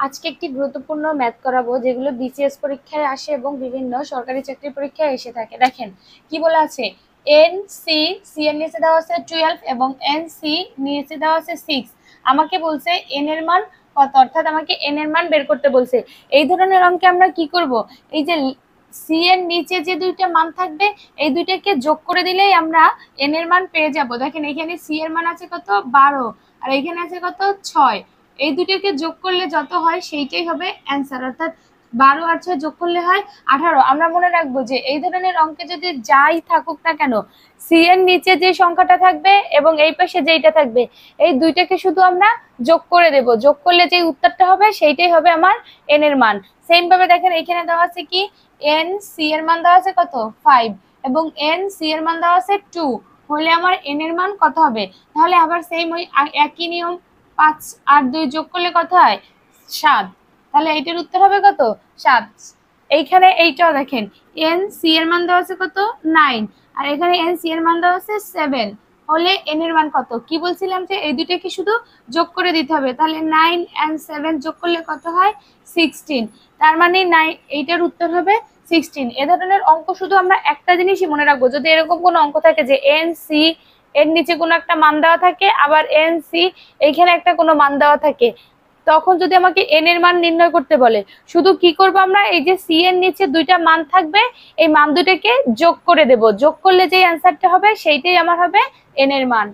আজকে একটি গুরুত্বপূর্ণ ম্যাথ করাবো, যেগুলো বিসিএস পরীক্ষায় আসে এবং বিভিন্ন সরকারি চাকরির পরীক্ষায় এসে থাকে। দেখেন কি বলা আছে, এন সি, সি এর নিচে দেওয়া আছে 12 এবং এন সি নিচে দেওয়া আছে 6। আমাকে বলছে এন এর মান কত, অর্থাৎ আমাকে এন এর মান বের করতে বলছে। এই ধরনের অঙ্কে আমরা কি করব, এই যে সি এর নিচে যে দুইটা মান থাকবে এই দুইটাকে যোগ করে দিলেই আমরা এন এর মান পেয়ে যাব। দেখেন এখানে সি এর মান আছে কত, 12, আর এখানে আছে কত, 6। এই দুটোকে যোগ করলে যত হয় সেইটাই হবে অ্যান্সার, অর্থাৎ 12 আর 6 যোগ করলে হয় 18। আমরা মনে রাখবো যে এই ধরনের অঙ্কে যদি যাই থাকুক না কেন, সি এর নিচে যে সংখ্যাটা থাকবে এবং এই পাশে যেইটা থাকবে এই দুইটাকে শুধু আমরা যোগ করে দেব। যোগ করলে যে উত্তরটা হবে সেইটাই হবে আমার এন এর মান। সেম ভাবে দেখেন এখানে দেওয়া আছে কি, এন সি এর মান দেওয়া আছে কত, 5, এবং এন সি এর মান দেওয়া আছে 2, হলে আমার এন এর মান কত হবে। তাহলে আবার সেম ওই একই নিয়ম, 5 আর 2 যোগ করলে কত হয়, 7। তাহলে এইটার উত্তর হবে কত, 7। এইখানে এইটাও দেখেন, এন সি এর মান দেওয়া আছে কত, 9, আর এখানে এন সি এর মান দেওয়া আছে 7, হলে এন এর মান কত। কি বলছিলাম যে এই দুইটাকে শুধু যোগ করে দিতে হবে। তাহলে 9 and 7 যোগ করলে কত হয়, 16। তার মানে এইটার উত্তর হবে 16। এ ধরনের অঙ্ক শুধু আমরা একটা জিনিসই মনে রাখবো, যদি এরকম কোনো অঙ্ক থাকে যে এন সি এর নিচে কোনো একটা মান দেওয়া থাকে, আবার এন সি এইখানে একটা কোনো মান দেওয়া থাকে, তখন যদি আমাকে এন এর মান নির্ণয় করতে বলে, শুধু কি করব আমরা, এই যে সি এর নিচে দুইটা মান থাকবে এই মান দুটাকে যোগ করে দেব। যোগ করলে যে অ্যান্সারটা হবে সেইটাই আমার হবে এন এর মান।